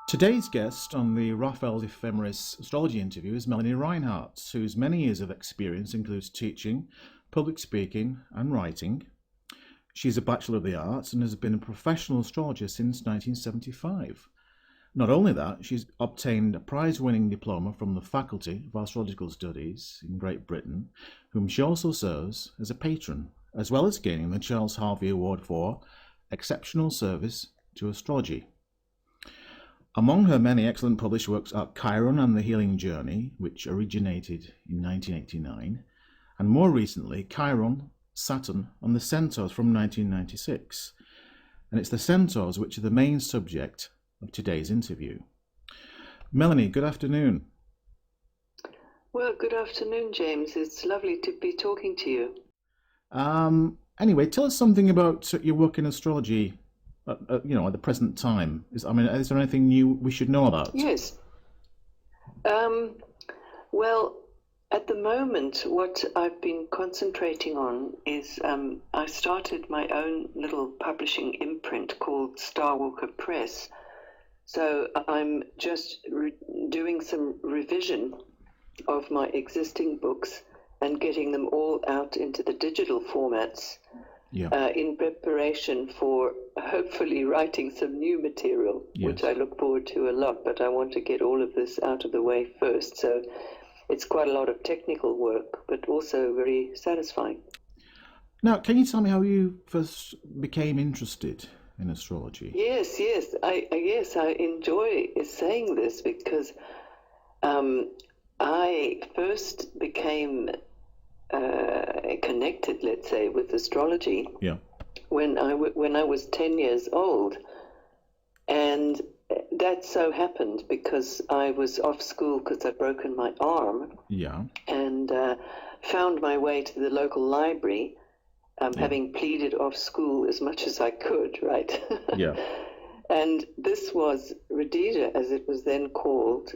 Today's guest on the Raphael's Ephemeris astrology interview is Melanie Reinhart, whose many years of experience includes teaching, public speaking, and writing. She's a Bachelor of the Arts and has been a professional astrologer since 1975. Not only that, she's obtained a prize-winning diploma from the Faculty of Astrological Studies in Great Britain, whom she also serves as a patron, as well as gaining the Charles Harvey Award for Exceptional Service to Astrology. Among her many excellent published works are Chiron and the Healing Journey, which originated in 1989, and more recently, Chiron, Saturn, and the Centaurs from 1996. And it's the Centaurs which are the main subject of today's interview. Melanie, good afternoon. Well, good afternoon, James. It's lovely to be talking to you. Anyway, tell us something about your work in astrology. At the present time, is there anything new we should know about? Yes. Well, at the moment, what I've been concentrating on is I started my own little publishing imprint called Starwalker Press. So I'm just doing some revision of my existing books and getting them all out into the digital formats. Yeah. In preparation for hopefully writing some new material, yes, which I look forward to a lot, but I want to get all of this out of the way first. So it's quite a lot of technical work, but also very satisfying. Now, can you tell me how you first became interested in astrology? Yes, I enjoy saying this because I first became connected, let's say, with astrology, yeah, when I was 10 years old, and that so happened because I was off school because I'd broken my arm, yeah, and found my way to the local library, having pleaded off school as much as I could, right? Yeah. And this was Rhodesia, as it was then called,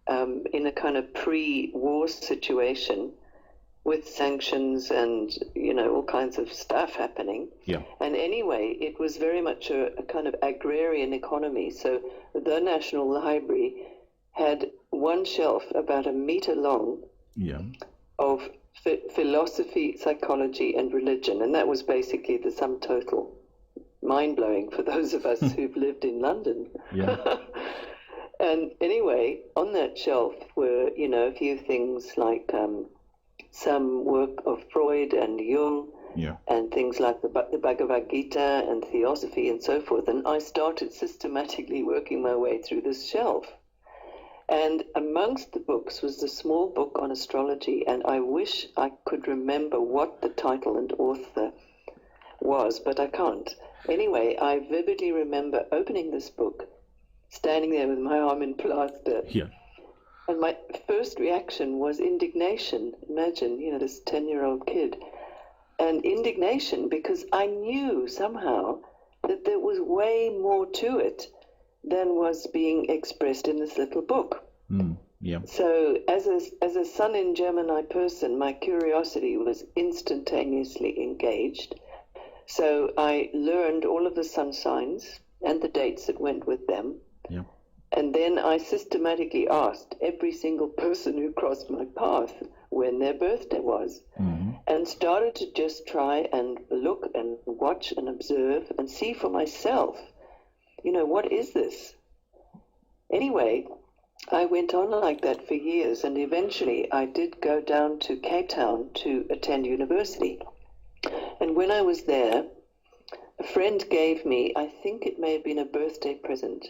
in a kind of pre-war situation, with sanctions and, all kinds of stuff happening. Yeah. And anyway, it was very much a kind of agrarian economy. So the National Library had one shelf about a meter long, yeah, of philosophy, psychology, and religion. And that was basically the sum total. Mind-blowing for those of us who've lived in London. Yeah. And anyway, on that shelf were, a few things like some work of Freud and Jung, yeah, and things like the Bhagavad Gita and Theosophy and so forth. And I started systematically working my way through this shelf. And amongst the books was a small book on astrology, and I wish I could remember what the title and author was, but I can't. Anyway, I vividly remember opening this book, standing there with my arm in plaster. Yeah. And my first reaction was indignation. Imagine, this 10-year-old kid. And indignation because I knew somehow that there was way more to it than was being expressed in this little book. Yeah. So as a Sun in Gemini person, my curiosity was instantaneously engaged. So I learned all of the sun signs and the dates that went with them. Yeah. And then I systematically asked every single person who crossed my path when their birthday was, mm-hmm, and started to just try and look and watch and observe and see for myself, what is this? Anyway, I went on like that for years, and eventually I did go down to Cape Town to attend university. And when I was there, a friend gave me, I think it may have been a birthday present,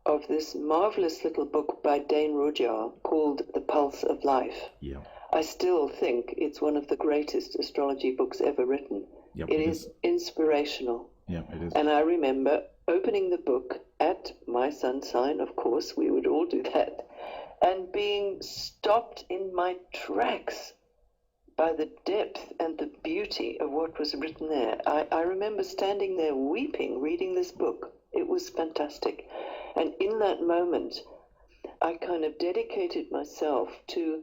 of this marvelous little book by Dane Rudhyar called The Pulse of Life. Yeah. I still think it's one of the greatest astrology books ever written. Yep, it is inspirational. Yeah, it is. And I remember opening the book at my sun sign, of course, we would all do that, and being stopped in my tracks by the depth and the beauty of what was written there. I remember standing there weeping, reading this book. It was fantastic. And in that moment, I kind of dedicated myself to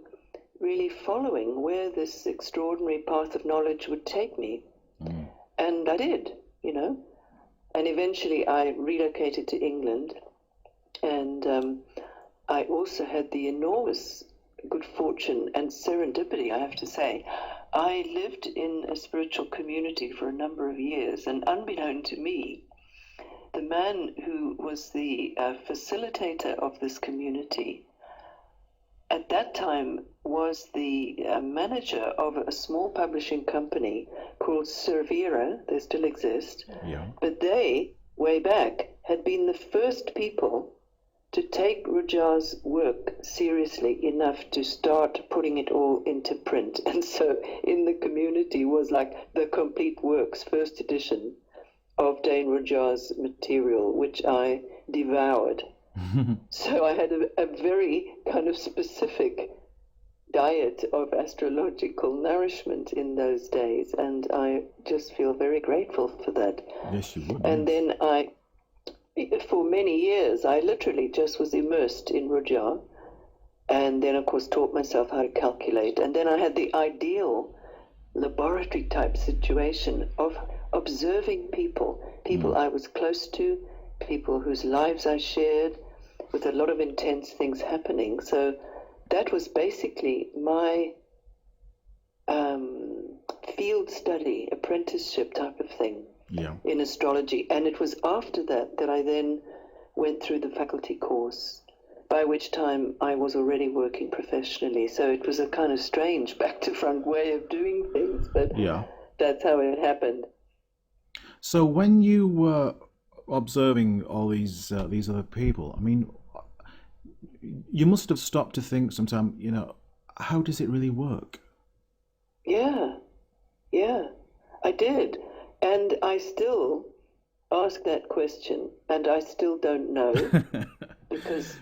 really following where this extraordinary path of knowledge would take me. Mm. And I did, And eventually I relocated to England And I also had the enormous good fortune and serendipity, I have to say. I lived in a spiritual community for a number of years, and unbeknown to me, the man who was the facilitator of this community at that time was the manager of a small publishing company called Cervera. They still exist. Yeah. But they, way back, had been the first people to take Rujar's work seriously enough to start putting it all into print. And so in the community was like the complete works, first edition of Dane Rujar's material, which I devoured. So I had a very kind of specific diet of astrological nourishment in those days, and I just feel very grateful for that. Yes, you would. And then for many years, I literally just was immersed in Rujar, and then, of course, taught myself how to calculate. And then I had the ideal laboratory type situation of observing people I was close to, people whose lives I shared, with a lot of intense things happening. So that was basically my field study, apprenticeship type of thing in astrology. And it was after that that I then went through the faculty course, by which time I was already working professionally. So it was a kind of strange back to front way of doing things, but that's how it happened. So when you were observing all these other people, I mean, you must have stopped to think sometime, how does it really work? Yeah, I did. And I still ask that question, and I still don't know, because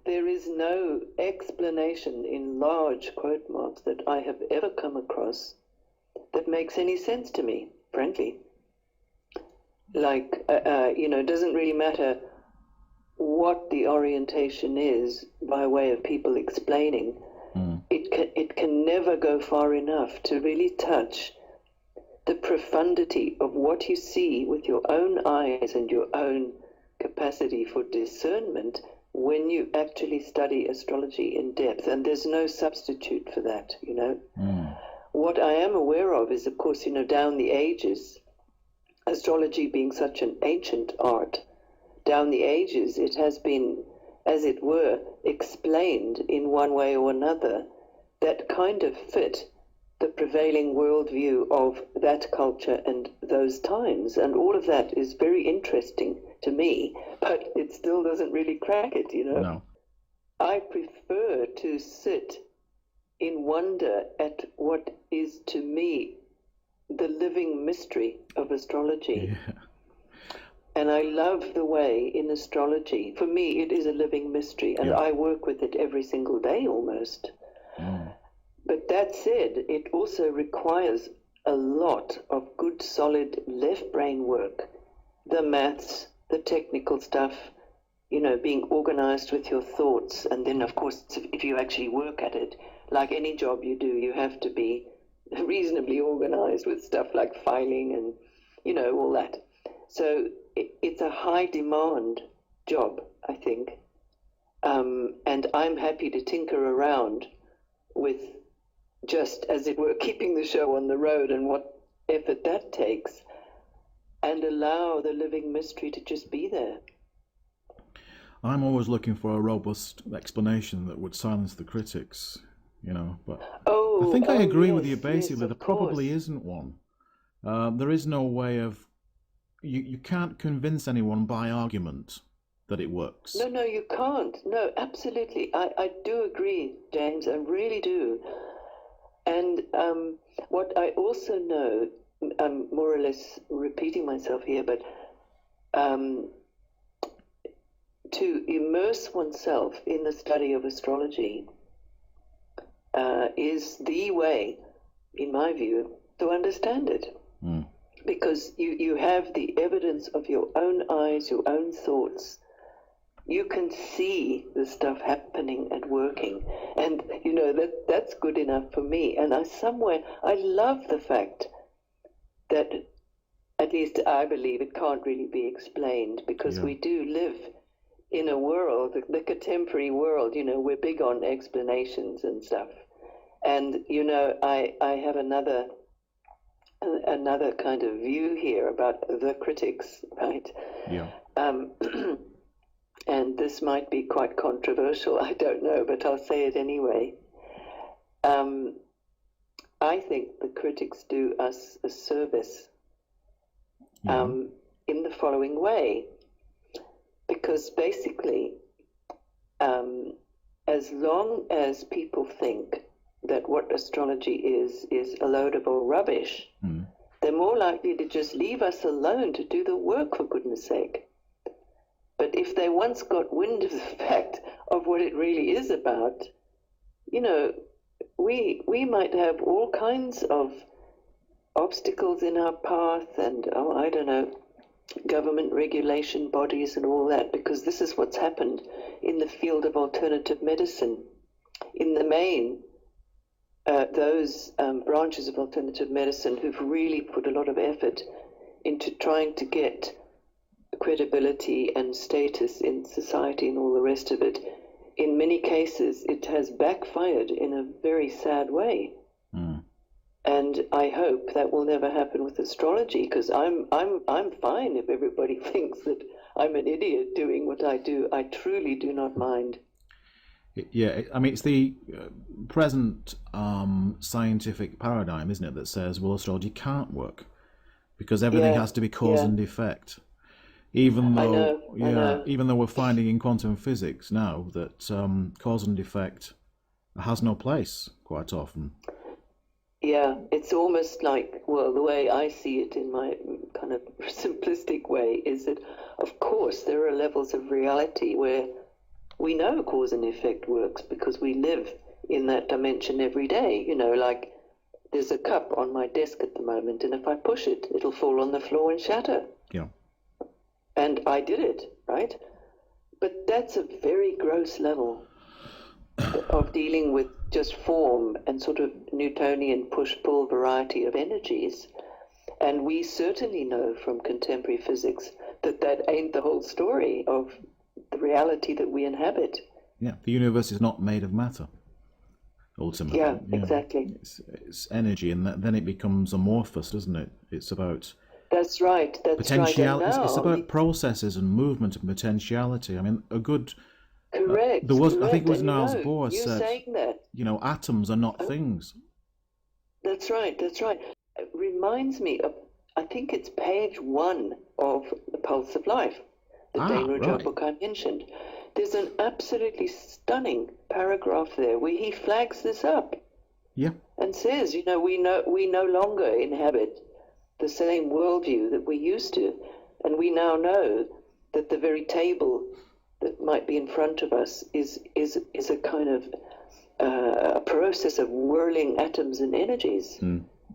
there is no explanation in large quote marks that I have ever come across that makes any sense to me, frankly. Like, it doesn't really matter what the orientation is by way of people explaining. It can never go far enough to really touch the profundity of what you see with your own eyes and your own capacity for discernment when you actually study astrology in depth. And there's no substitute for that, What I am aware of is, of course, down the ages, astrology being such an ancient art, down the ages it has been, as it were, explained in one way or another that kind of fit the prevailing worldview of that culture and those times. And all of that is very interesting to me, but it still doesn't really crack it, No. I prefer to sit in wonder at what is, to me, the living mystery of astrology. Yeah. And I love the way in astrology, for me, it is a living mystery, and I work with it every single day almost. But that said, it also requires a lot of good, solid left brain work, the maths, the technical stuff, being organized with your thoughts. And then, of course, if you actually work at it, like any job you do, you have to be reasonably organized with stuff like filing and, all that. So it's a high demand job, I think. And I'm happy to tinker around with just, as it were, keeping the show on the road and what effort that takes, and allow the living mystery to just be there. I'm always looking for a robust explanation that would silence the critics, but I think I agree with you basically. There probably isn't one. There is no way of, you can't convince anyone by argument that it works. No, you can't. No, absolutely. I do agree, James, I really do. And what I also know, I'm more or less repeating myself here, but to immerse oneself in the study of astrology is the way, in my view, to understand it. Because you have the evidence of your own eyes, your own thoughts. You can see the stuff happening and working, and that's good enough for me. And I love the fact that, at least I believe, it can't really be explained, because we do live in a world, the contemporary world, we're big on explanations and stuff. And, I have another kind of view here about the critics, right? Yeah. And this might be quite controversial, I don't know, but I'll say it anyway. I think the critics do us a service in the following way, because basically, as long as people think that what astrology is a load of old rubbish, they're more likely to just leave us alone to do the work, for goodness sake. But if they once got wind of the fact of what it really is about, we might have all kinds of obstacles in our path and, I don't know, government regulation bodies and all that, because this is what's happened in the field of alternative medicine. In the main, those branches of alternative medicine who've really put a lot of effort into trying to get credibility and status in society and all the rest of it, in many cases it has backfired in a very sad way. And I hope that will never happen with astrology, because I'm fine if everybody thinks that I'm an idiot doing what I do. I truly do not mind. Yeah, I mean, it's the present scientific paradigm, isn't it, that says, well, astrology can't work because everything has to be cause and effect. Even though, even though we're finding in quantum physics now that cause and effect has no place quite often. Yeah, it's almost like, well, the way I see it in my kind of simplistic way is that, of course, there are levels of reality where we know cause and effect works because we live in that dimension every day. Like there's a cup on my desk at the moment, and if I push it, it'll fall on the floor and shatter. Yeah. And I did it, right? But that's a very gross level of dealing with just form and sort of Newtonian push-pull variety of energies. And we certainly know from contemporary physics that ain't the whole story of the reality that we inhabit. Yeah, the universe is not made of matter, ultimately. Yeah, exactly. It's energy, and then it becomes amorphous, doesn't it? It's about... That's right. Potentiality. Right. It's about processes and movement and potentiality. I mean, a good... Correct. I think it was Niels Bohr said, saying that. Atoms are not things. That's right. It reminds me of, I think it's page 1 of The Pulse of Life, the Dane Rudolph book I mentioned. There's an absolutely stunning paragraph there where he flags this up. Yeah. And says, we no longer inhabit the same worldview that we used to, and we now know that the very table that might be in front of us is a kind of a process of whirling atoms and energies.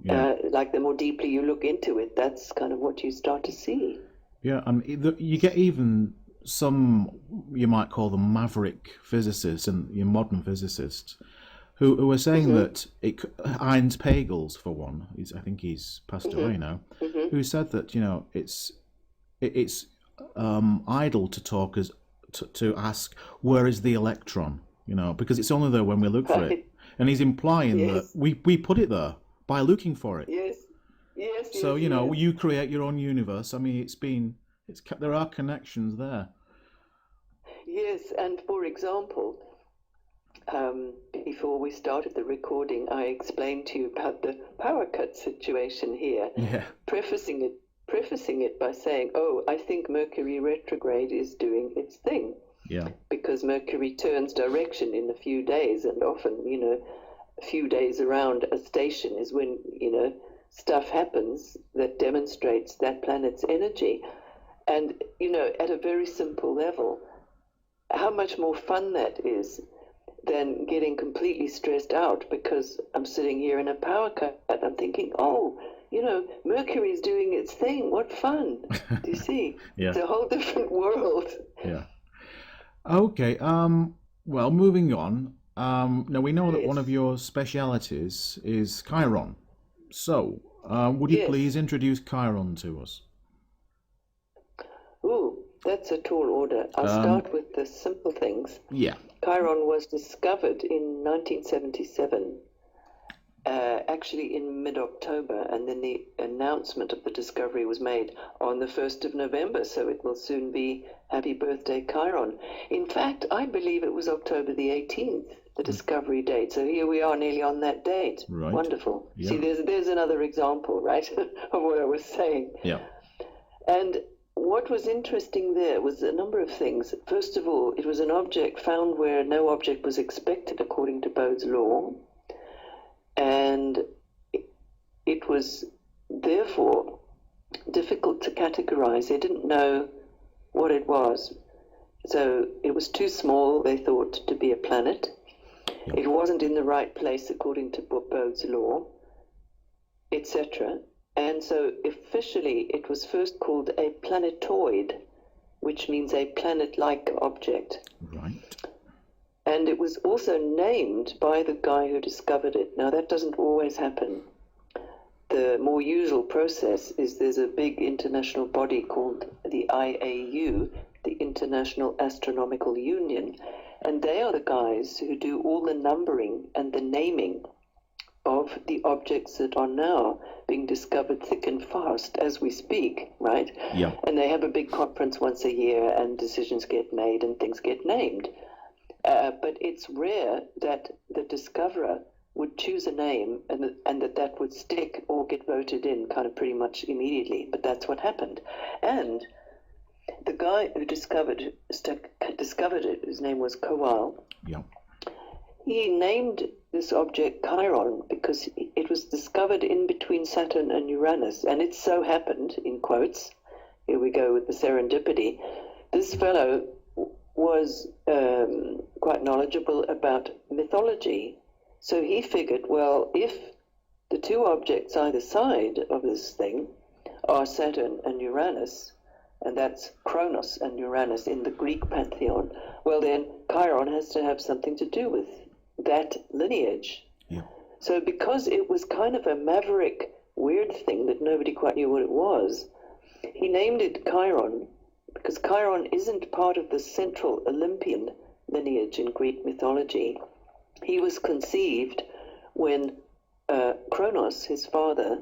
Like the more deeply you look into it, that's kind of what you start to see. Yeah, you get even some, you might call them maverick physicists and modern physicists, who are saying that Heinz Pagels, for one, I think he's passed away now, who said that it's idle to talk to ask where is the electron, because it's only there when we look for it, and he's implying that we put it there by looking for it. Yes. So you create your own universe. I mean, there are connections there. Yes, and for example, before we started the recording, I explained to you about the power cut situation here. Yeah. Prefacing it by saying, I think Mercury retrograde is doing its thing. Yeah. Because Mercury turns direction in a few days, and often, a few days around a station is when, stuff happens that demonstrates that planet's energy. And, at a very simple level, how much more fun that is than getting completely stressed out because I'm sitting here in a power cut. I'm thinking, Mercury's doing its thing. What fun. Do you see? Yeah. It's a whole different world. Yeah. Okay. Well, moving on. Now, we know that one of your specialities is Chiron. So, would you please introduce Chiron to us? Ooh, that's a tall order. I'll start with the simple things. Yeah. Chiron was discovered in 1977, actually in mid-October, and then the announcement of the discovery was made on the 1st of November, so it will soon be Happy Birthday, Chiron. In fact, I believe it was October the 18th, the discovery date. So here we are nearly on that date. Right. Wonderful. Yeah. See, there's another example, right, of what I was saying. Yeah. And what was interesting there was a number of things. First of all, it was an object found where no object was expected according to Bode's law. And it was therefore difficult to categorize. They didn't know what it was. So it was too small, they thought, to be a planet. It wasn't in the right place according to Bode's law, etc. And so officially it was first called a planetoid, which means a planet-like object. Right. And it was also named by the guy who discovered it. Now, that doesn't always happen. The more usual process is there's a big international body called the IAU, the International Astronomical Union, and they are the guys who do all the numbering and the naming of the objects that are now being discovered thick and fast as we speak, right? Yeah. And they have a big conference once a year, and decisions get made and things get named. But it's rare that the discoverer would choose a name and that would stick or get voted in kind of pretty much immediately. But that's what happened. And the guy who discovered it, his name was Kowal. Yeah. He named this object Chiron because it was discovered in between Saturn and Uranus. And it so happened, in quotes, here we go with the serendipity, this fellow was quite knowledgeable about mythology. So he figured, well, if the two objects either side of this thing are Saturn and Uranus, and that's Kronos and Uranus in the Greek pantheon, well then Chiron has to have something to do with that lineage. Yeah. So because it was kind of a maverick, weird thing that nobody quite knew what it was, he named it Chiron, because Chiron isn't part of the central Olympian lineage in Greek mythology. He was conceived when Kronos, his father,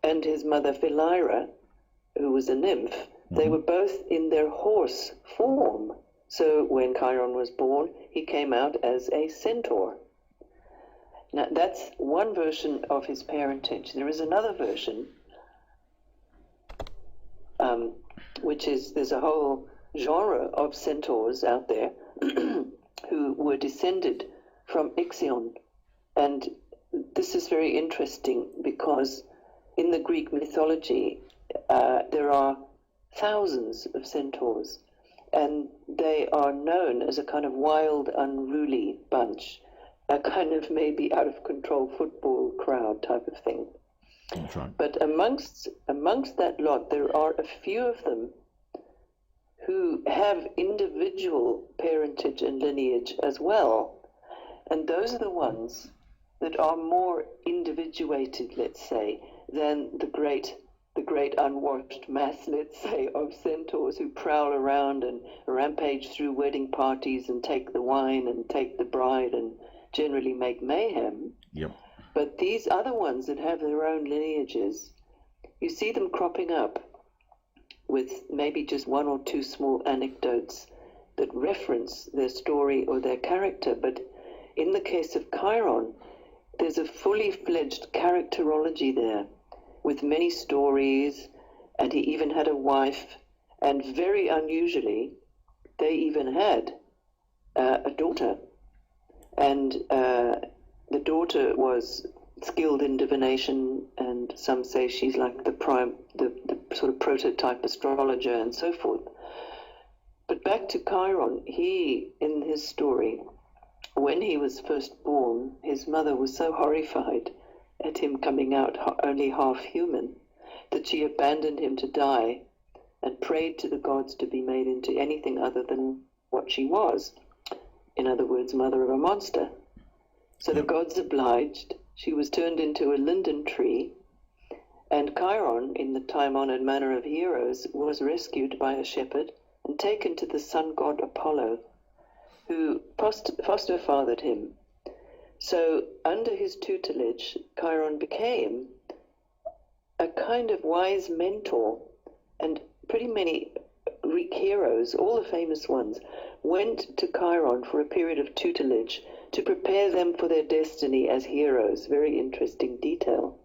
and his mother Philyra, who was a nymph, they were both in their horse form. So when Chiron was born, he came out as a centaur. Now, that's one version of his parentage. There is another version, which is, there's a whole genre of centaurs out there who were descended from Ixion. And this is very interesting because in the Greek mythology, there are thousands of centaurs, and they are known as a kind of wild, unruly bunch, a kind of maybe out of control football crowd type of thing. That's right. But amongst that lot, there are a few of them who have individual parentage and lineage as well. And those are the ones that are more individuated, let's say, than the great unwashed mass, let's say, of centaurs who prowl around and rampage through wedding parties and take the wine and take the bride and generally make mayhem. Yep. But these other ones that have their own lineages, you see them cropping up with maybe just one or two small anecdotes that reference their story or their character. But in the case of Chiron, there's a fully fledged characterology there with many stories, and he even had a wife, and very unusually, they even had a daughter. And the daughter was skilled in divination, and some say she's like the sort of prototype astrologer and so forth. But back to Chiron, he, in his story, when he was first born, his mother was so horrified at him coming out only half human that she abandoned him to die and prayed to the gods to be made into anything other than what she was. In other words, mother of a monster. So the gods obliged. She was turned into a linden tree, and Chiron, in the time-honored manner of heroes, was rescued by a shepherd and taken to the sun god Apollo. who foster fathered him. So under his tutelage, Chiron became a kind of wise mentor, and pretty many Greek heroes, all the famous ones, went to Chiron for a period of tutelage to prepare them for their destiny as heroes. Very interesting detail.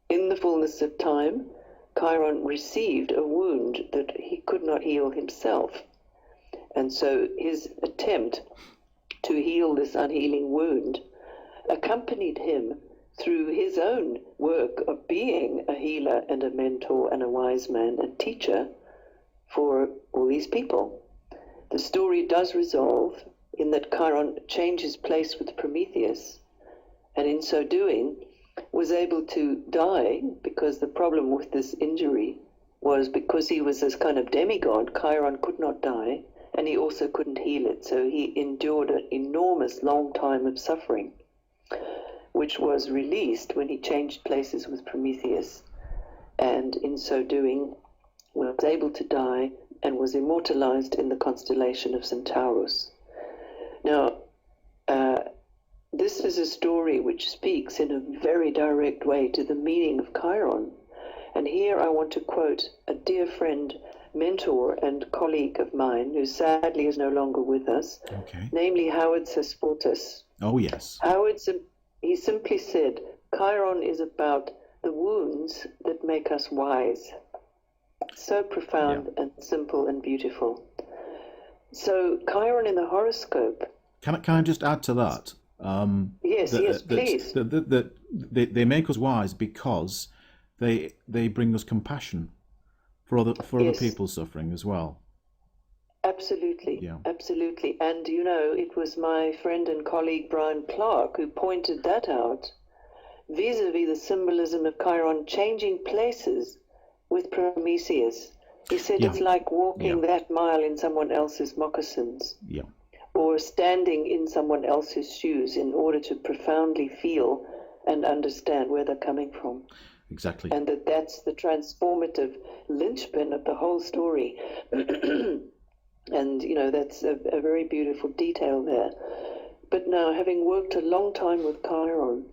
In the fullness of time, Chiron received a wound that he could not heal himself. And so his attempt to heal this unhealing wound accompanied him through his own work of being a healer and a mentor and a wise man and teacher for all these people. The story does resolve in that Chiron changes place with Prometheus, and in so doing was able to die, because the problem with this injury was because he was this kind of demigod, Chiron could not die, and he also couldn't heal it, so he endured an enormous long time of suffering, which was released when he changed places with Prometheus, and in so doing was able to die and was immortalized in the constellation of Centaurus. Now, this is a story which speaks in a very direct way to the meaning of Chiron. And here I want to quote a dear friend, mentor, and colleague of mine, who sadly is no longer with us, namely Howard Sesfortis. Oh, yes. He simply said, Chiron is about the wounds that make us wise. So profound and simple and beautiful. So Chiron in the horoscope. Can I just add to that? Yes, please. They make us wise because they bring us compassion for other people suffering as well. Absolutely, absolutely. And it was my friend and colleague Brian Clark who pointed that out, vis-a-vis the symbolism of Chiron changing places with Prometheus. He said it's like walking that mile in someone else's moccasins. Yeah. Or standing in someone else's shoes in order to profoundly feel and understand where they're coming from. Exactly. And that's the transformative linchpin of the whole story. And, that's a very beautiful detail there. But now, having worked a long time with Chiron,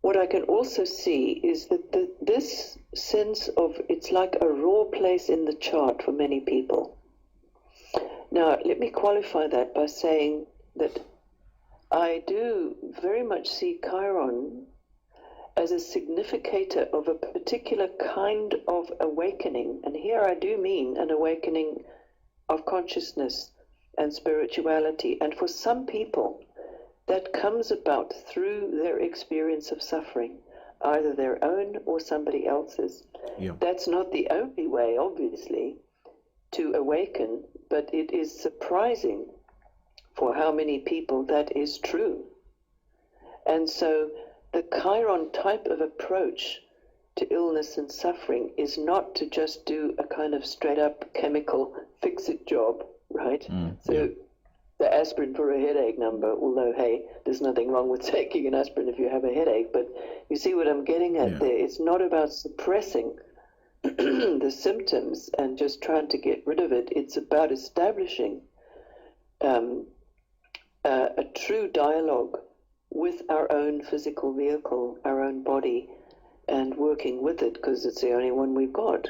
what I can also see is that this sense of it's like a raw place in the chart for many people. Now, let me qualify that by saying that I do very much see Chiron as a significator of a particular kind of awakening. And here I do mean an awakening of consciousness and spirituality. And for some people, that comes about through their experience of suffering, either their own or somebody else's. Yeah. That's not the only way, obviously, to awaken, but it is surprising for how many people that is true. And so the Chiron type of approach to illness and suffering is not to just do a kind of straight up chemical fix-it job, right? The aspirin for a headache number, although, hey, there's nothing wrong with taking an aspirin if you have a headache, but you see what I'm getting at there. It's not about suppressing the symptoms and just trying to get rid of it. It's about establishing a true dialogue with our own physical vehicle, our own body, and working with it because it's the only one we've got.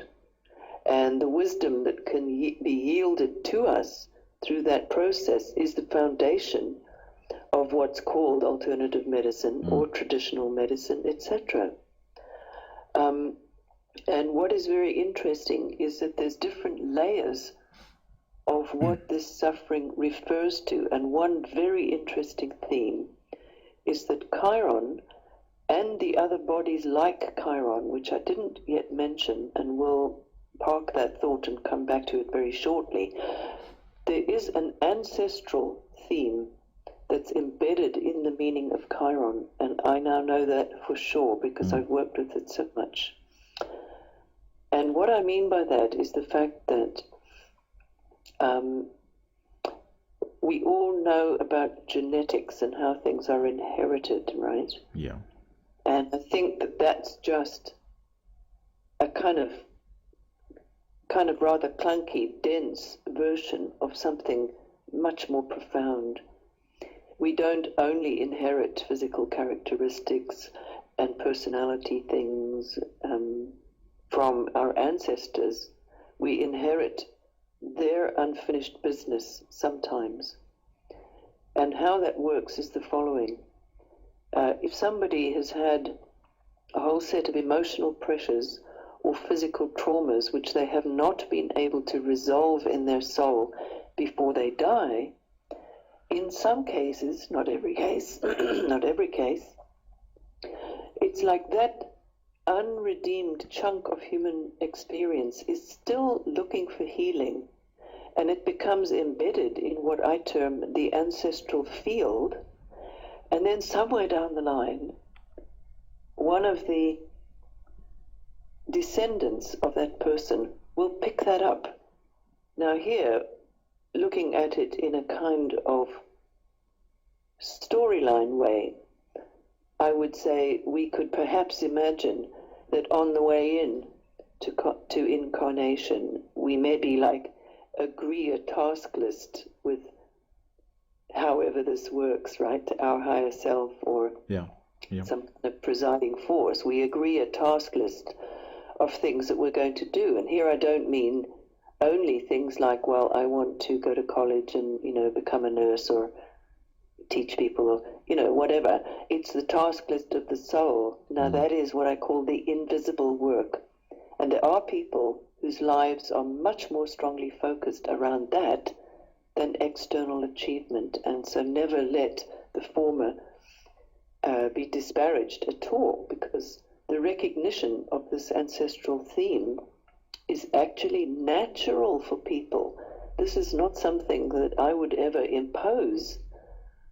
And the wisdom that can be yielded to us through that process is the foundation of what's called alternative medicine or traditional medicine, etc. And what is very interesting is that there's different layers of what this suffering refers to. And one very interesting theme is that Chiron and the other bodies like Chiron, which I didn't yet mention and will park that thought and come back to it very shortly, there is an ancestral theme that's embedded in the meaning of Chiron. And I now know that for sure because I've worked with it so much. And what I mean by that is the fact that we all know about genetics and how things are inherited, right? Yeah. And I think that that's just a kind of rather clunky, dense version of something much more profound. We don't only inherit physical characteristics and personality things from our ancestors. We inherit their unfinished business sometimes. And how that works is the following. If somebody has had a whole set of emotional pressures or physical traumas which they have not been able to resolve in their soul before they die, in some cases, not every case, not every case, it's like that unredeemed chunk of human experience is still looking for healing, and it becomes embedded in what I term the ancestral field, and then somewhere down the line, one of the descendants of that person will pick that up. Now here, looking at it in a kind of storyline way, I would say we could perhaps imagine that on the way in to incarnation, we maybe like agree a task list with however this works, right? Our higher self or some kind of presiding force. We agree a task list of things that we're going to do. And here I don't mean only things like, well, I want to go to college and, become a nurse or teach people or, whatever. It's the task list of the soul. Now that is what I call the invisible work. And there are people whose lives are much more strongly focused around that than external achievement. And so never let the former be disparaged at all, because the recognition of this ancestral theme is actually natural for people. This is not something that I would ever impose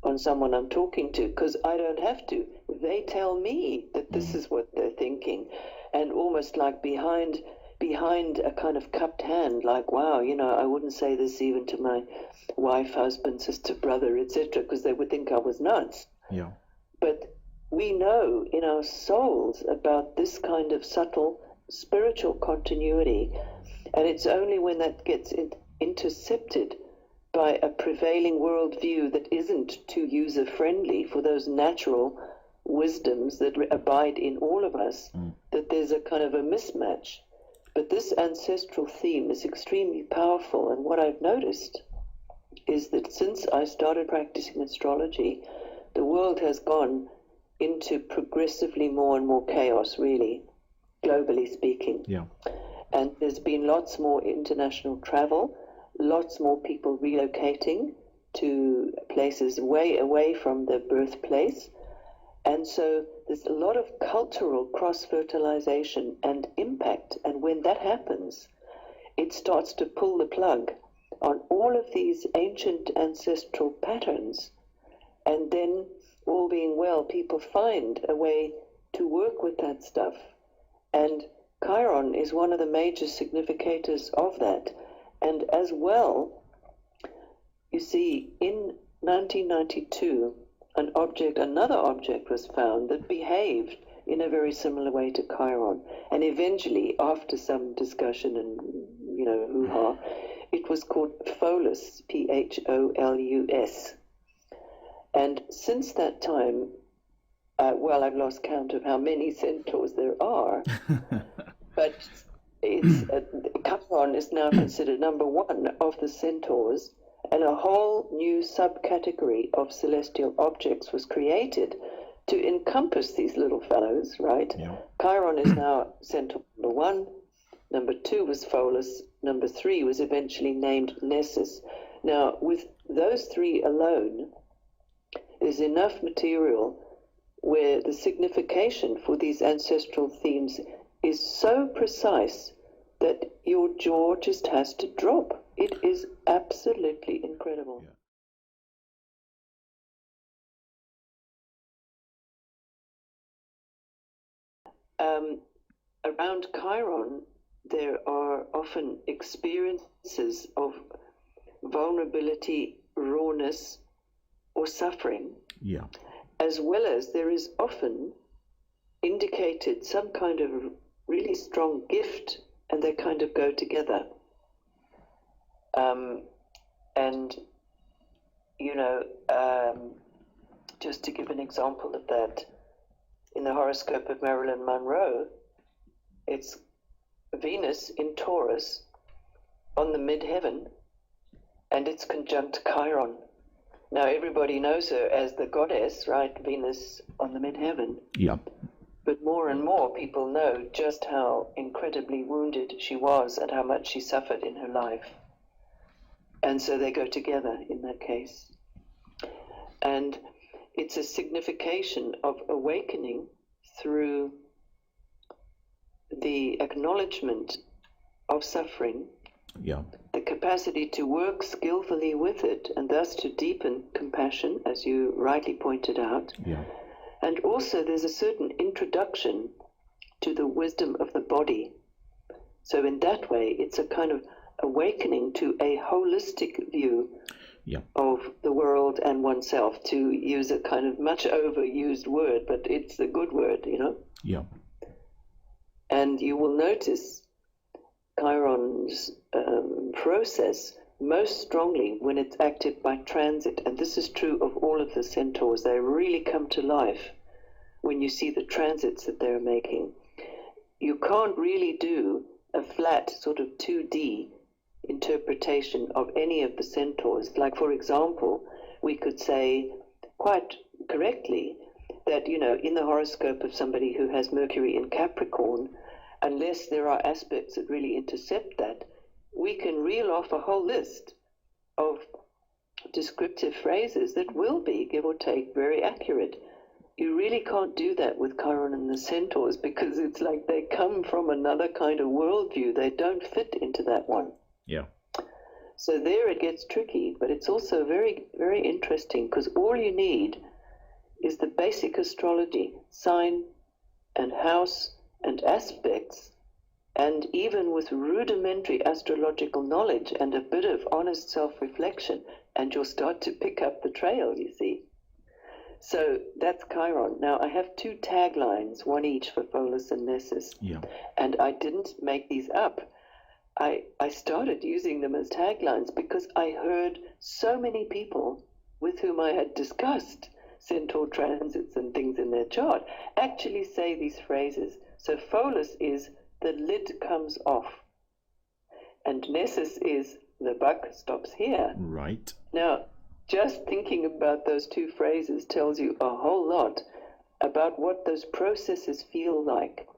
on someone I'm talking to, because I don't have to. They tell me that this is what they're thinking, and almost like behind a kind of cupped hand, like, wow, I wouldn't say this even to my wife, husband, sister, brother, etc., because they would think I was nuts. Yeah. But we know in our souls about this kind of subtle spiritual continuity, and it's only when that gets intercepted by a prevailing worldview that isn't too user-friendly for those natural wisdoms that abide in all of us, that there's a kind of a mismatch. But this ancestral theme is extremely powerful, and what I've noticed is that since I started practicing astrology, the world has gone into progressively more and more chaos, really, globally speaking. Yeah. And there's been lots more international travel, lots more people relocating to places way away from their birthplace. And so there's a lot of cultural cross-fertilization and impact. And when that happens, it starts to pull the plug on all of these ancient ancestral patterns. And then, all being well, people find a way to work with that stuff. And Chiron is one of the major significators of that. And as well, you see, in 1992, another object was found that behaved in a very similar way to Chiron. And eventually, after some discussion and, hoo-ha, it was called Pholus, Pholus. And since that time, I've lost count of how many centaurs there are, but Chiron is now considered number one of the centaurs, and a whole new subcategory of celestial objects was created to encompass these little fellows, right? Yeah. Chiron is now centaur number one, number two was Pholus, number three was eventually named Nessus. Now, with those three alone, there's enough material where the signification for these ancestral themes is so precise that your jaw just has to drop. It is absolutely incredible. Yeah. Around Chiron, there are often experiences of vulnerability, rawness, or suffering. Yeah. As well as there is often indicated some kind of really strong gift, and they kind of go together. And just to give an example of that, in the horoscope of Marilyn Monroe, it's Venus in Taurus on the midheaven, and it's conjunct Chiron. Now, everybody knows her as the goddess, right? Venus on the midheaven. Yeah. But more and more people know just how incredibly wounded she was and how much she suffered in her life. And so they go together in that case. And it's a signification of awakening through the acknowledgement of suffering, yeah, the capacity to work skillfully with it, and thus to deepen compassion, as you rightly pointed out. Yeah. And also there's a certain introduction to the wisdom of the body. So in that way, it's a kind of awakening to a holistic view of the world and oneself, to use a kind of much overused word, but it's a good word, Yeah. And you will notice Chiron's process most strongly when it's active by transit, and this is true of all of the centaurs. They really come to life when you see the transits that they're making. You can't really do a flat sort of 2D interpretation of any of the centaurs. Like, for example, we could say quite correctly that, in the horoscope of somebody who has Mercury in Capricorn, unless there are aspects that really intercept that, we can reel off a whole list of descriptive phrases that will be, give or take, very accurate. You really can't do that with Chiron and the centaurs, because it's like they come from another kind of worldview. They don't fit into that one. Yeah. So there it gets tricky, but it's also very, very interesting, because all you need is the basic astrology, sign and house and aspects, and even with rudimentary astrological knowledge and a bit of honest self-reflection, and you'll start to pick up the trail, you see. So that's Chiron. Now, I have two taglines, one each for Pholus and Nessus. Yeah. And I didn't make these up. I started using them as taglines because I heard so many people with whom I had discussed centaur transits and things in their chart actually say these phrases. So Pholus is the lid comes off, and Nessus is the buck stops here. Right. Now, just thinking about those two phrases tells you a whole lot about what those processes feel like.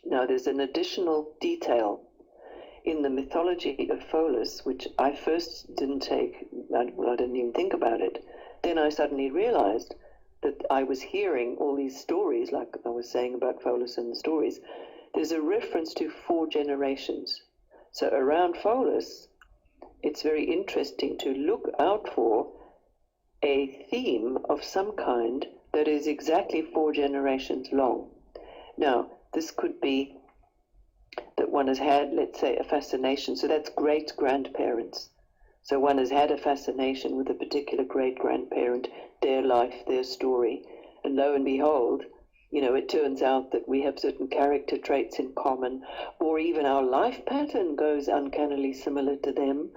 Now, there's an additional detail in the mythology of Pholus, which I first didn't take, I didn't even think about it. Then I suddenly realized that I was hearing all these stories, like I was saying about Pholus and the stories. There's a reference to 4 generations. So around Pholus, it's very interesting to look out for a theme of some kind that is exactly 4 generations long. Now, this could be that one has had, let's say, a fascination. So that's great-grandparents. So one has had a fascination with a particular great-grandparent, their life, their story. And lo and behold, it turns out that we have certain character traits in common, or even our life pattern goes uncannily similar to them,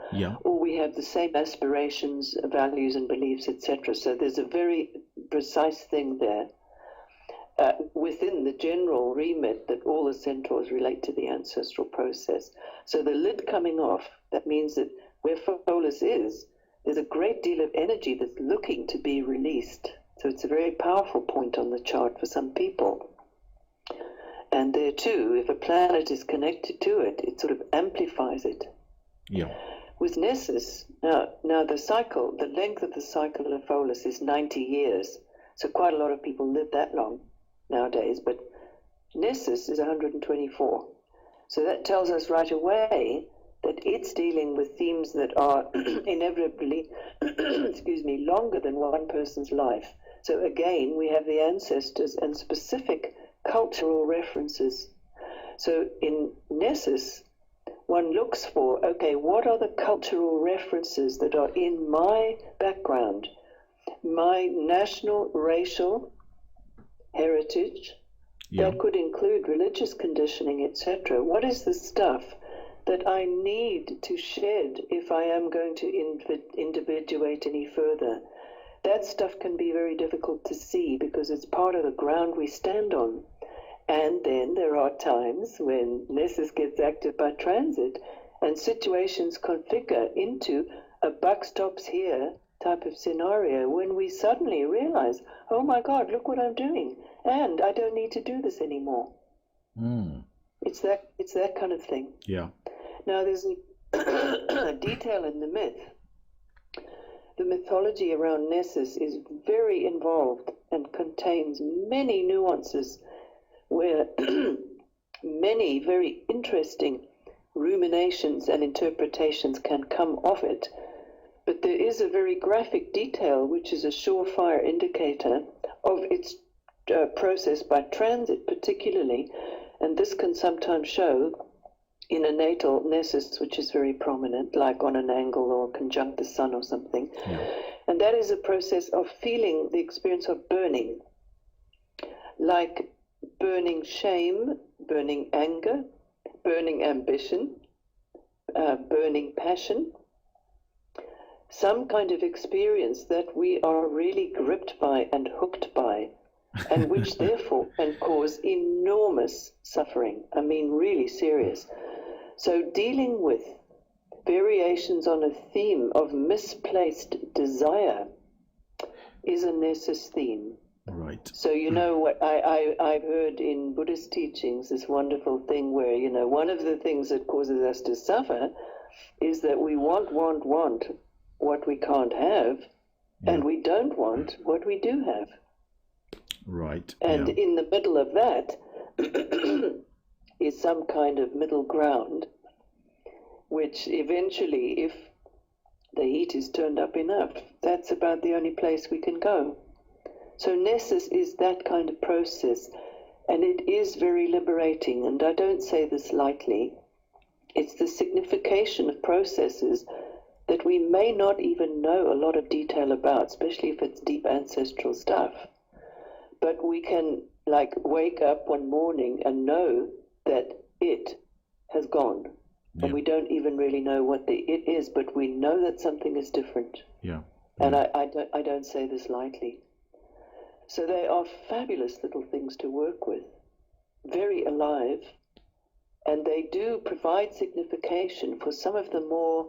or we have the same aspirations, values and beliefs, etc. So there's a very precise thing there within the general remit that all the centaurs relate to the ancestral process. So the lid coming off, that means that where Pholus is, there's a great deal of energy that's looking to be released. So it's a very powerful point on the chart for some people. And there too, if a planet is connected to it, it sort of amplifies it. Yeah. With Nessus, now the length of the cycle of Pholus is 90 years. So quite a lot of people live that long nowadays, but Nessus is 124. So that tells us right away that it's dealing with themes that are inevitably, longer than one person's life. So again, we have the ancestors and specific cultural references. So in Nessus, one looks for, okay, what are the cultural references that are in my background, my national, racial heritage, that could include religious conditioning, etc. What is the stuff that I need to shed if I am going to individuate any further. That stuff can be very difficult to see because it's part of the ground we stand on. And then there are times when Nessus gets active by transit and situations configure into a buck stops here type of scenario when we suddenly realize, oh my God, look what I'm doing, and I don't need to do this anymore. It's that kind of thing. Yeah. Now there's a detail in the myth. The mythology around Nessus is very involved and contains many nuances where many very interesting ruminations and interpretations can come of it. But there is a very graphic detail which is a surefire indicator of its process by transit particularly, and this can sometimes show in a natal Nessus which is very prominent, like on an angle or conjunct the sun or something. Yeah. And that is a process of feeling the experience of burning, like burning shame, burning anger, burning ambition, burning passion, some kind of experience that we are really gripped by and hooked by, and which therefore can cause enormous suffering. I mean, really serious. So dealing with variations on a theme of misplaced desire is a Nessus theme. Right. So you know what I've heard in Buddhist teachings, this wonderful thing where, you know, one of the things that causes us to suffer is that we want what we can't have, and we don't want what we do have. Right. And in the middle of that is some kind of middle ground, which eventually, if the heat is turned up enough, that's about the only place we can go. So Nessus is that kind of process, and it is very liberating, and I don't say this lightly. It's the signification of processes that we may not even know a lot of detail about, especially if it's deep ancestral stuff. But we can, like, wake up one morning and know that it has gone. And we don't even really know what the it is, but we know that something is different. Yeah. And I don't say this lightly. So they are fabulous little things to work with, very alive, and they do provide signification for some of the more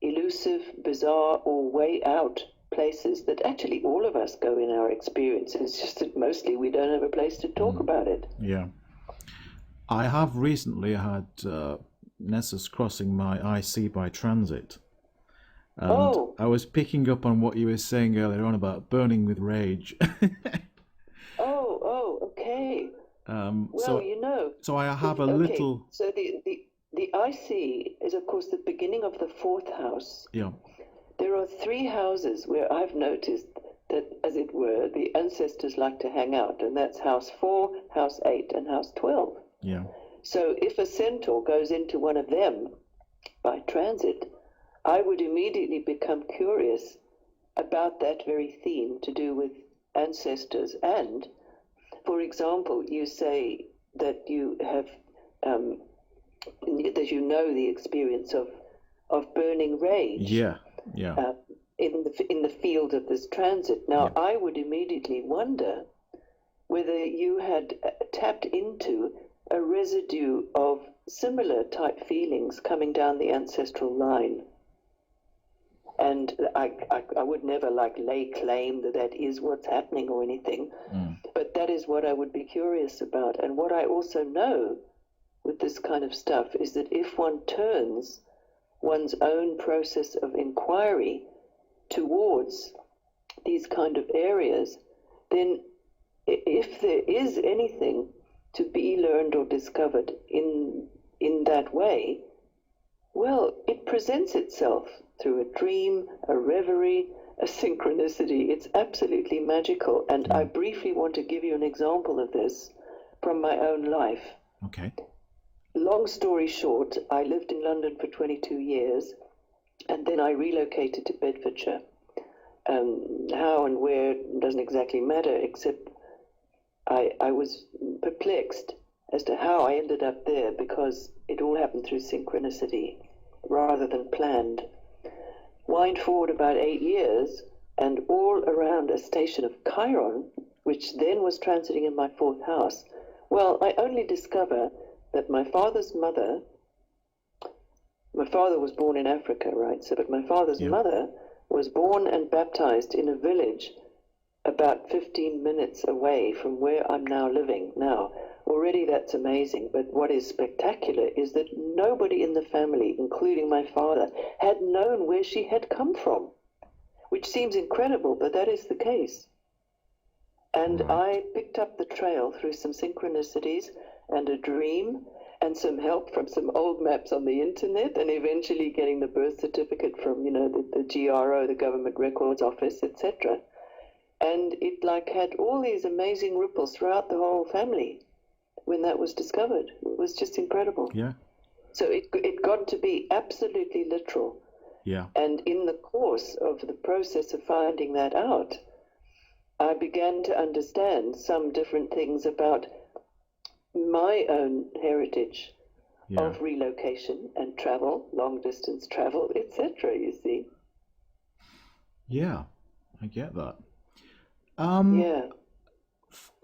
elusive, bizarre, or way out places that actually all of us go in our experience. It's just that mostly we don't have a place to talk about it. Yeah. I have recently had Nessus crossing my IC by transit. And I was picking up on what you were saying earlier on about burning with rage. Okay. So, you know. So I have a little. So the IC is, of course, the beginning of the fourth house. Yeah. There are 3 houses where I've noticed that, as it were, the ancestors like to hang out, and that's house 4, house 8, and house 12. Yeah. So if a centaur goes into one of them by transit, I would immediately become curious about that very theme to do with ancestors. And, for example, you say that you have, that you know the experience of burning rage. Yeah. In the field of this transit. Now, I would immediately wonder whether you had tapped into a residue of similar type feelings coming down the ancestral line. And I would never lay claim that is what's happening or anything, but that is what I would be curious about. And what I also know with this kind of stuff is that if one turns one's own process of inquiry towards these kind of areas, then if there is anything to be learned or discovered in that way, well, it presents itself through a dream, a reverie, a synchronicity. It's absolutely magical. And I briefly want to give you an example of this from my own life. Okay. Long story short, I lived in London for 22 years, and then I relocated to Bedfordshire. How and where doesn't exactly matter, except I was perplexed as to how I ended up there, because it all happened through synchronicity rather than planned. Wind forward about 8 years, and all around a station of Chiron, which then was transiting in my 4th house, well, I only discover that my father was born in Africa, right? So, but my father's mother was born and baptized in a village about 15 minutes away from where I'm now living. Now, already that's amazing, but what is spectacular is that nobody in the family, including my father, had known where she had come from, which seems incredible, but that is the case. And I picked up the trail through some synchronicities and a dream and some help from some old maps on the internet, and eventually getting the birth certificate from, the GRO, the Government Records Office, etc. And it had all these amazing ripples throughout the whole family when that was discovered. It was just incredible. Yeah. So it got to be absolutely literal. Yeah. And in the course of the process of finding that out, I began to understand some different things about my own heritage of relocation and travel, long distance travel, etc., you see. Yeah, I get that.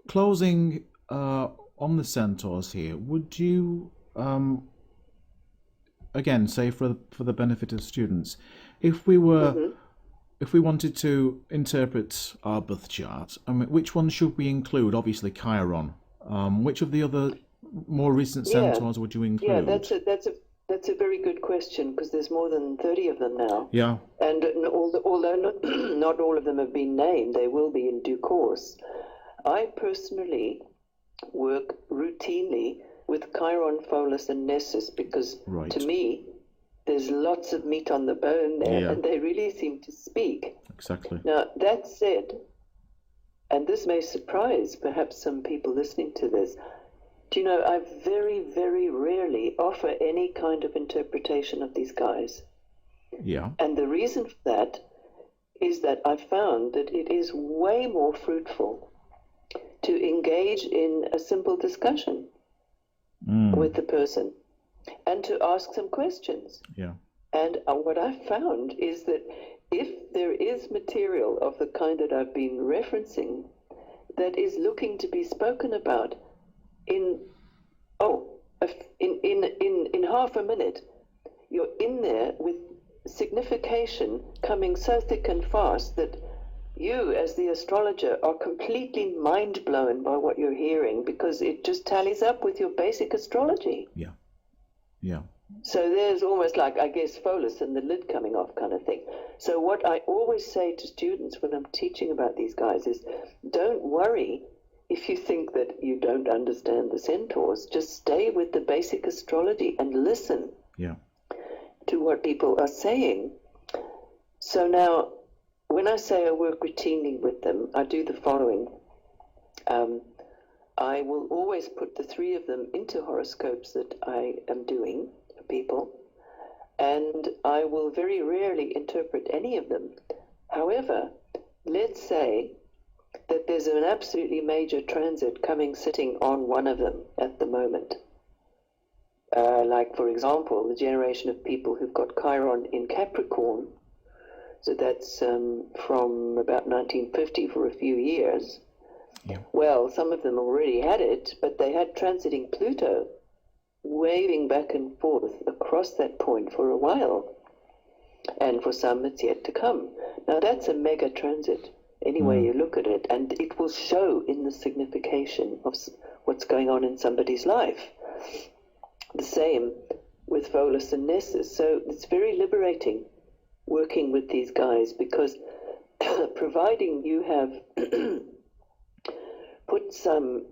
Closing on the centaurs here, would you again say for the benefit of students, if we wanted to interpret our birth chart, which one should we include? Obviously Chiron. Which of the other more recent centaurs would you include? Yeah, that's a very good question, because there's more than 30 of them now. Yeah. And although not all of them have been named, they will be in due course. I personally work routinely with Chiron, Pholus and Nessus, because to me there's lots of meat on the bone there, and they really seem to speak. Exactly. Now, that said, and this may surprise perhaps some people listening to this, do you know, I very, very rarely offer any kind of interpretation of these guys. Yeah. And the reason for that is that I've found that it is way more fruitful to engage in a simple discussion with the person and to ask some questions. Yeah. And what I've found is that if there is material of the kind that I've been referencing that is looking to be spoken about in half a minute, you're in there with signification coming so thick and fast that you, as the astrologer, are completely mind blown by what you're hearing, because it just tallies up with your basic astrology. Yeah. Yeah. So there's almost like, I guess, Pholus and the lid coming off kind of thing. So what I always say to students when I'm teaching about these guys is, don't worry if you think that you don't understand the centaurs. Just stay with the basic astrology and listen to what people are saying. So now, when I say I work routinely with them, I do the following. I will always put the 3 of them into horoscopes that I am doing for people, and I will very rarely interpret any of them. However, let's say that there's an absolutely major transit sitting on one of them at the moment. Like, for example, the generation of people who've got Chiron in Capricorn. So that's from about 1950 for a few years. Yeah. Well, some of them already had it, but they had transiting Pluto waving back and forth across that point for a while. And for some, it's yet to come. Now, that's a mega transit, any way you look at it, and it will show in the signification of what's going on in somebody's life. The same with Pholus and Nessus. So it's very liberating working with these guys, because providing you have put some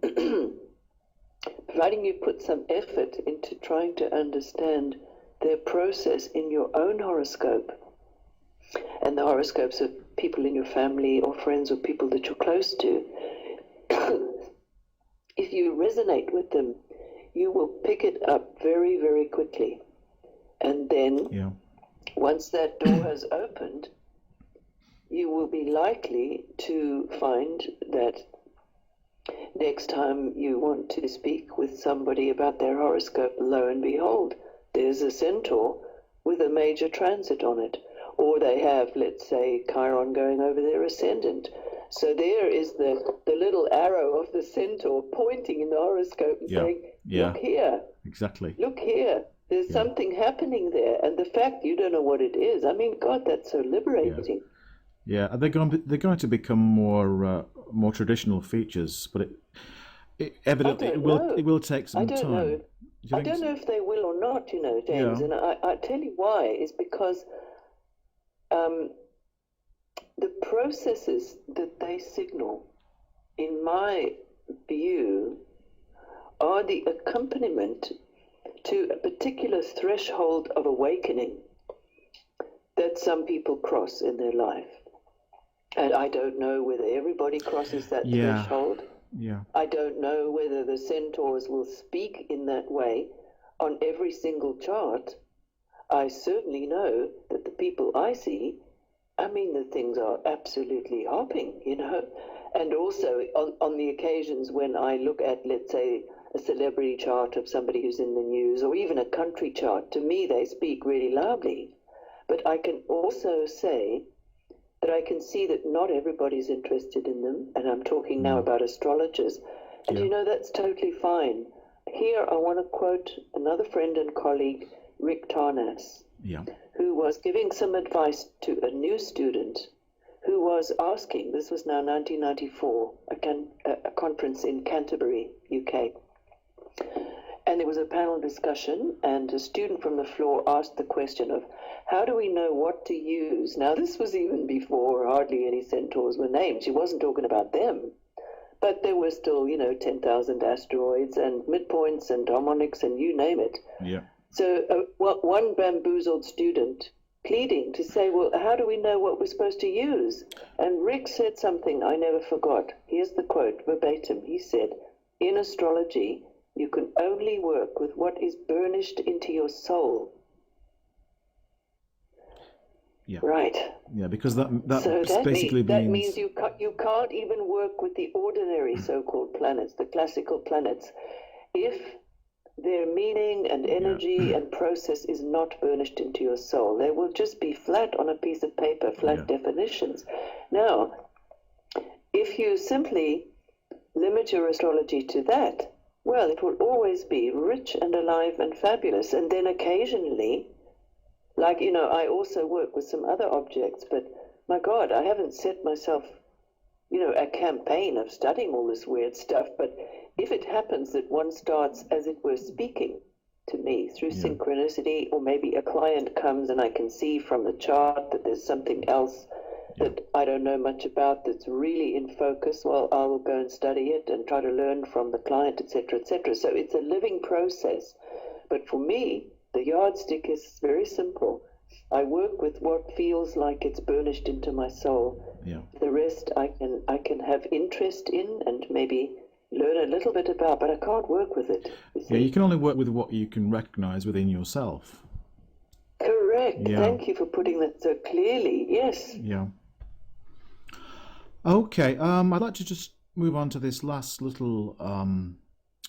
effort into trying to understand their process in your own horoscope and the horoscopes of people in your family or friends or people that you're close to, if you resonate with them, you will pick it up very, very quickly. And then once that door has opened, you will be likely to find that Next time you want to speak with somebody about their horoscope, lo and behold, there's a Centaur with a major transit on it. Or they have, let's say, Chiron going over their ascendant. So there is the little arrow of the Centaur pointing in the horoscope and saying, look here. Exactly. Look here. There's something happening there. And the fact you don't know what it is, I mean, God, that's so liberating. Yeah, they're going to become more traditional features, but evidently it will take some time. I don't know if they will or not, James. Yeah. And I tell you why is because the processes that they signal, in my view, are the accompaniment to a particular threshold of awakening that some people cross in their life. And I don't know whether everybody crosses that threshold. Yeah. I don't know whether the centaurs will speak in that way on every single chart. I certainly know that the people I see, I mean, the things are absolutely hopping, And also on the occasions when I look at, let's say, a celebrity chart of somebody who's in the news, or even a country chart, to me they speak really loudly. But I can also say that I can see that not everybody's interested in them, and I'm talking now about astrologers. And that's totally fine. Here I want to quote another friend and colleague, Rick Tarnas, who was giving some advice to a new student who was asking, this was now 1994, a conference in Canterbury, UK. And there was a panel discussion, and a student from the floor asked the question of, how do we know what to use? Now, this was even before hardly any centaurs were named. She wasn't talking about them. But there were still, 10,000 asteroids and midpoints and harmonics and you name it. Yeah. So one bamboozled student pleading to say, well, how do we know what we're supposed to use? And Rick said something I never forgot. Here's the quote, verbatim. He said, in astrology, you can only work with what is burnished into your soul. Yeah. Right. Yeah, because that means you can't even work with the ordinary so-called planets, the classical planets, if their meaning and energy and process is not burnished into your soul. They will just be flat on a piece of paper, flat definitions. Now, if you simply limit your astrology to that, well, it will always be rich and alive and fabulous. And then occasionally, like, I also work with some other objects, but my God, I haven't set myself, a campaign of studying all this weird stuff. But if it happens that one starts, as it were, speaking to me through synchronicity, or maybe a client comes and I can see from the chart that there's something else that I don't know much about that's really in focus, well, I will go and study it and try to learn from the client, etc., etc. So it's a living process. But for me, the yardstick is very simple. I work with what feels like it's burnished into my soul. Yeah. The rest I can have interest in and maybe learn a little bit about, but I can't work with it. You can only work with what you can recognize within yourself. Correct. Yeah. Thank you for putting that so clearly. Yes. Yeah. Okay. I'd like to just move on to this last little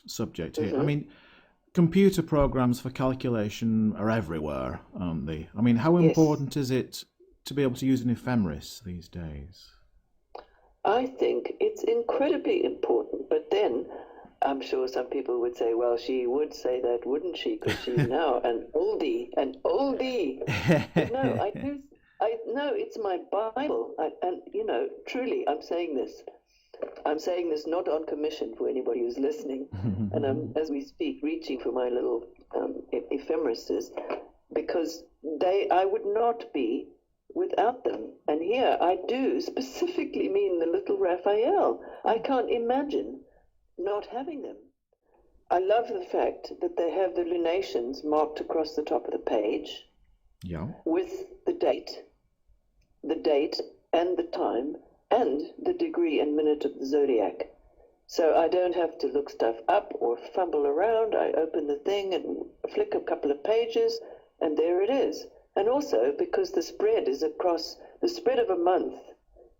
subject here. I mean, computer programs for calculation are everywhere, aren't they? I mean, how important is it to be able to use an ephemeris these days? I think it's incredibly important, but then I'm sure some people would say, well, she would say that, wouldn't she? Because she's now an oldie. But no, it's my Bible. And truly, I'm saying this. I'm saying this not on commission for anybody who's listening. And I'm, as we speak, reaching for my little ephemerises, because I would not be without them. And here I do specifically mean the little Raphael. I can't imagine not having them. I love the fact that they have the lunations marked across the top of the page with the date and the time and the degree and minute of the zodiac. So I don't have to look stuff up or fumble around. I open the thing and flick a couple of pages, and there it is. And also because the spread of a month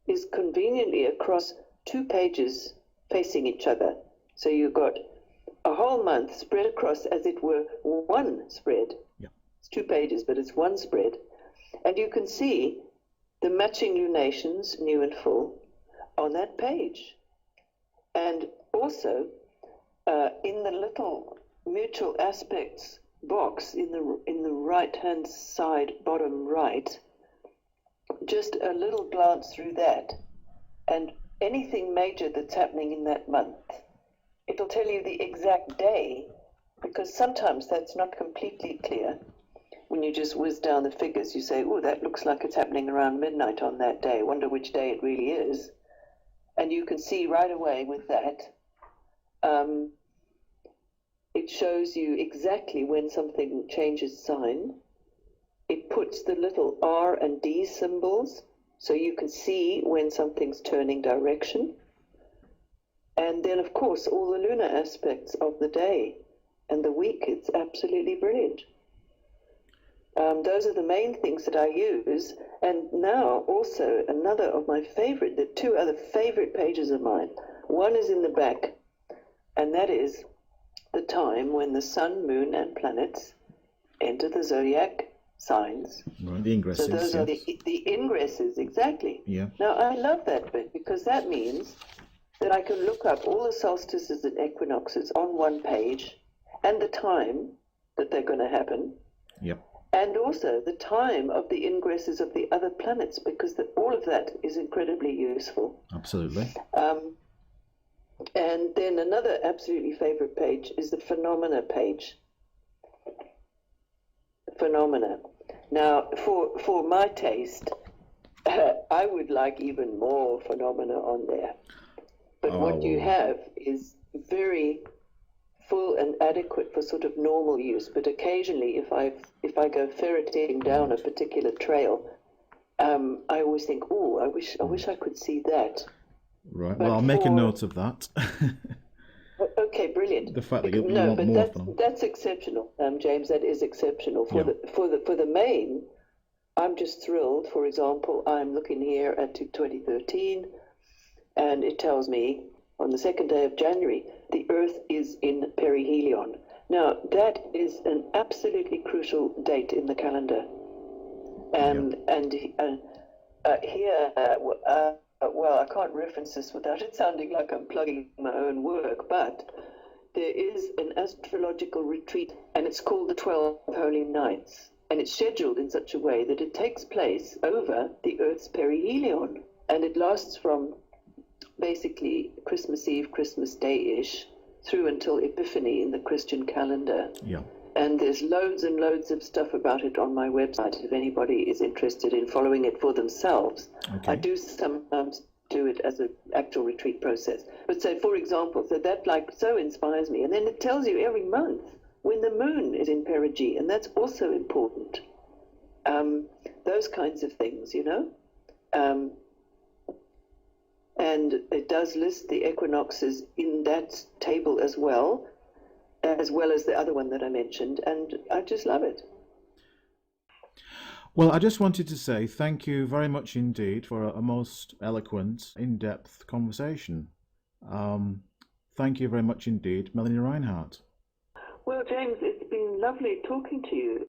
is conveniently across 2 pages facing each other. So you've got a whole month spread across, as it were, one spread. Yeah. It's 2 pages, but it's one spread. And you can see the matching lunations, new and full, on that page. And also, in the little mutual aspects box in the right-hand side, bottom right, just a little glance through that, and anything major that's happening in that month. It'll tell you the exact day, because sometimes that's not completely clear. When you just whiz down the figures, you say, oh, that looks like it's happening around midnight on that day. Wonder which day it really is. And you can see right away with that. It shows you exactly when something changes sign. It puts the little R and D symbols, so you can see when something's turning direction. And then, of course, all the lunar aspects of the day and the week. It's absolutely brilliant. Those are the main things that I use. And now also another of my favorite, the 2 other favorite pages of mine. One is in the back, and that is the time when the sun, moon, and planets enter the zodiac signs. Right, the ingresses. So those are the ingresses, exactly. Yeah. Now, I love that bit, because that means that I can look up all the solstices and equinoxes on one page, and the time that they're going to happen. Yep. And also the time of the ingresses of the other planets, because all of that is incredibly useful. Absolutely. And then another absolutely favorite page is the phenomena page. Phenomena. Now, for my taste, I would like even more phenomena on there. But what you have is very full and adequate for sort of normal use. But occasionally, if I go ferreting down a particular trail, I always think, oh, I wish I could see that. Right. Well, I'll make a note of that. Okay, brilliant. The fact that you want more. That's exceptional, James. That is exceptional for the main. I'm just thrilled. For example, I'm looking here at 2013, and it tells me on the 2nd day of January the Earth is in perihelion. Now that is an absolutely crucial date in the calendar, and here. Well, I can't reference this without it sounding like I'm plugging my own work, but there is an astrological retreat, and it's called the 12 Holy Nights, and it's scheduled in such a way that it takes place over the Earth's perihelion, and it lasts from basically Christmas Eve, Christmas Day-ish, through until Epiphany in the Christian calendar. Yeah. And there's loads and loads of stuff about it on my website if anybody is interested in following it for themselves. Okay. I do sometimes do it as an actual retreat process. But so, for example, so that so inspires me. And then it tells you every month when the moon is in perigee, and that's also important. Those kinds of things, you know. And it does list the equinoxes in that table as well as the other one that I mentioned, and I just love it. Well, I just wanted to say thank you very much indeed for a most eloquent, in-depth conversation. Thank you very much indeed, Melanie Reinhart. Well, James, it's been lovely talking to you.